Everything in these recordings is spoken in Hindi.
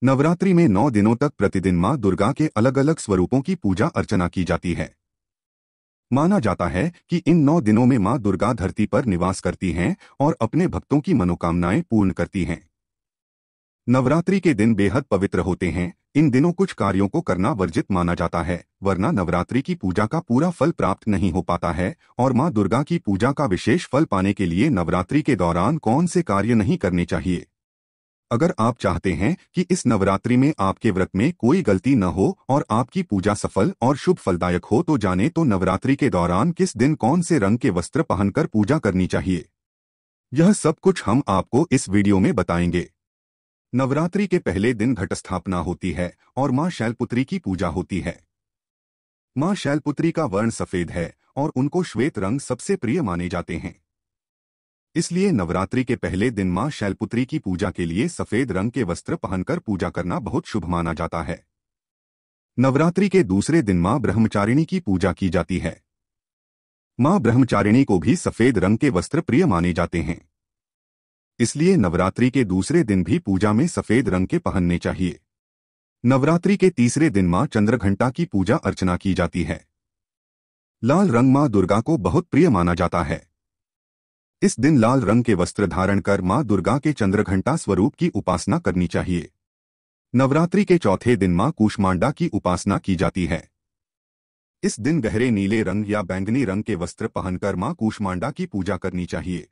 नवरात्रि में 9 दिनों तक प्रतिदिन मां दुर्गा के अलग अलग स्वरूपों की पूजा अर्चना की जाती है। माना जाता है कि इन 9 दिनों में मां दुर्गा धरती पर निवास करती हैं और अपने भक्तों की मनोकामनाएं पूर्ण करती हैं। नवरात्रि के दिन बेहद पवित्र होते हैं। इन दिनों कुछ कार्यों को करना वर्जित माना जाता है, वरना नवरात्रि की पूजा का पूरा फल प्राप्त नहीं हो पाता है। और मां दुर्गा की पूजा का विशेष फल पाने के लिए नवरात्रि के दौरान कौन से कार्य नहीं करने चाहिए। अगर आप चाहते हैं कि इस नवरात्रि में आपके व्रत में कोई गलती न हो और आपकी पूजा सफल और शुभ फलदायक हो, तो जाने तो नवरात्रि के दौरान किस दिन कौन से रंग के वस्त्र पहनकर पूजा करनी चाहिए। यह सब कुछ हम आपको इस वीडियो में बताएंगे। नवरात्रि के पहले दिन घट स्थापना होती है और मां शैलपुत्री की पूजा होती है। मां शैलपुत्री का वर्ण सफेद है और उनको श्वेत रंग सबसे प्रिय माने जाते हैं। इसलिए नवरात्रि के पहले दिन मां शैलपुत्री की पूजा के लिए सफेद रंग के वस्त्र पहनकर पूजा करना बहुत शुभ माना जाता है। नवरात्रि के दूसरे दिन मां ब्रह्मचारिणी की पूजा की जाती है। मां ब्रह्मचारिणी को भी सफेद रंग के वस्त्र प्रिय माने जाते हैं। इसलिए नवरात्रि के दूसरे दिन भी पूजा में सफेद रंग के पहनने चाहिए। नवरात्रि के तीसरे दिन मां चंद्रघंटा की पूजा अर्चना की जाती है। लाल रंग मां दुर्गा को बहुत प्रिय माना जाता है। इस दिन लाल रंग के वस्त्र धारण कर मां दुर्गा के चंद्रघंटा स्वरूप की उपासना करनी चाहिए। नवरात्रि के चौथे दिन मां कूष्मांडा की उपासना की जाती है। इस दिन गहरे नीले रंग या बैंगनी रंग के वस्त्र पहनकर मां कूष्मांडा की पूजा करनी चाहिए।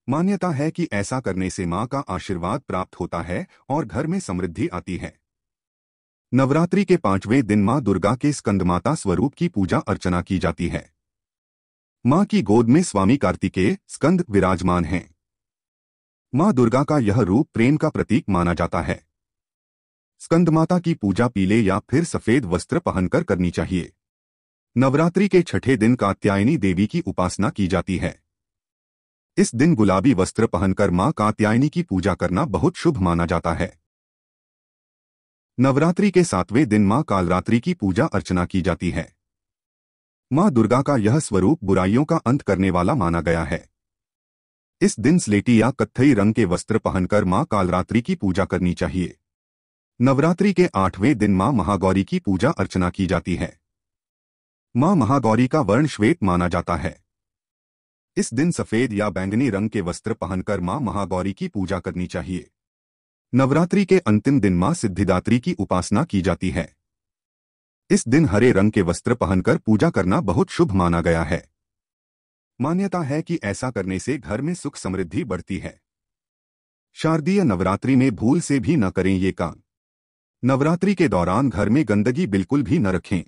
मान्यता है कि ऐसा करने से मां का आशीर्वाद प्राप्त होता है और घर में समृद्धि आती है। नवरात्रि के पांचवें दिन मां दुर्गा के स्कंदमाता स्वरूप की पूजा अर्चना की जाती है। मां की गोद में स्वामी कार्तिकेय स्कंद विराजमान हैं। मां दुर्गा का यह रूप प्रेम का प्रतीक माना जाता है। स्कंदमाता की पूजा पीले या फिर सफेद वस्त्र पहनकर करनी चाहिए। नवरात्रि के छठे दिन कात्यायनी देवी की उपासना की जाती है। इस दिन गुलाबी वस्त्र पहनकर मां कात्यायनी की पूजा करना बहुत शुभ माना जाता है। नवरात्रि के सातवें दिन मां कालरात्रि की पूजा अर्चना की जाती है। मां दुर्गा का यह स्वरूप बुराइयों का अंत करने वाला माना गया है। इस दिन स्लेटी या कत्थई रंग के वस्त्र पहनकर मां कालरात्रि की पूजा करनी चाहिए। नवरात्रि के आठवें दिन मां महागौरी की पूजा अर्चना की जाती है। मां महागौरी का वर्ण श्वेत माना जाता है। इस दिन सफेद या बैंगनी रंग के वस्त्र पहनकर मां महागौरी की पूजा करनी चाहिए। नवरात्रि के अंतिम दिन मां सिद्धिदात्री की उपासना की जाती है। इस दिन हरे रंग के वस्त्र पहनकर पूजा करना बहुत शुभ माना गया है। मान्यता है कि ऐसा करने से घर में सुख समृद्धि बढ़ती है। शारदीय नवरात्रि में भूल से भी न करें ये काम। नवरात्रि के दौरान घर में गंदगी बिल्कुल भी न रखें।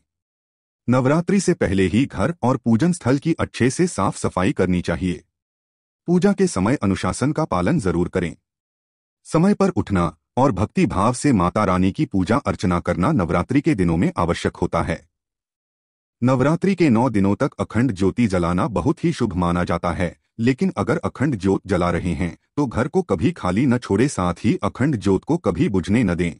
नवरात्रि से पहले ही घर और पूजन स्थल की अच्छे से साफ सफाई करनी चाहिए। पूजा के समय अनुशासन का पालन जरूर करें। समय पर उठना और भक्ति भाव से माता रानी की पूजा अर्चना करना नवरात्रि के दिनों में आवश्यक होता है। नवरात्रि के 9 दिनों तक अखंड ज्योति जलाना बहुत ही शुभ माना जाता है, लेकिन अगर अखंड ज्योत जला रहे हैं तो घर को कभी खाली न छोड़े, साथ ही अखंड ज्योत को कभी बुझने न दें।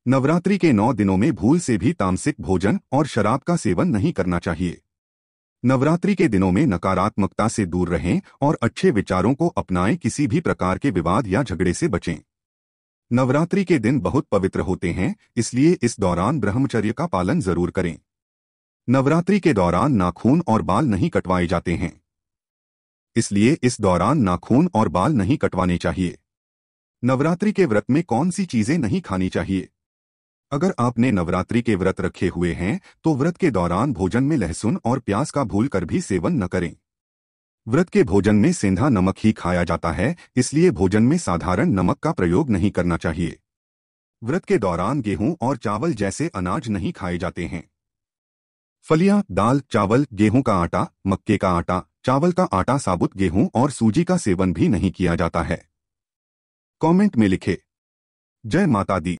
नवरात्रि के 9 दिनों में भूल से भी तामसिक भोजन और शराब का सेवन नहीं करना चाहिए। नवरात्रि के दिनों में नकारात्मकता से दूर रहें और अच्छे विचारों को अपनाएं। किसी भी प्रकार के विवाद या झगड़े से बचें। नवरात्रि के दिन बहुत पवित्र होते हैं, इसलिए इस दौरान ब्रह्मचर्य का पालन जरूर करें। नवरात्रि के दौरान नाखून और बाल नहीं कटवाए जाते हैं, इसलिए इस दौरान नाखून और बाल नहीं कटवाने चाहिए। नवरात्रि के व्रत में कौन सी चीजें नहीं खानी चाहिए। अगर आपने नवरात्रि के व्रत रखे हुए हैं तो व्रत के दौरान भोजन में लहसुन और प्याज का भूलकर भी सेवन न करें। व्रत के भोजन में सेंधा नमक ही खाया जाता है, इसलिए भोजन में साधारण नमक का प्रयोग नहीं करना चाहिए। व्रत के दौरान गेहूं और चावल जैसे अनाज नहीं खाए जाते हैं। फलियां, दाल, चावल, गेहूं का आटा, मक्के का आटा, चावल का आटा, साबुत गेहूं और सूजी का सेवन भी नहीं किया जाता है। कमेंट में लिखें जय माता दी।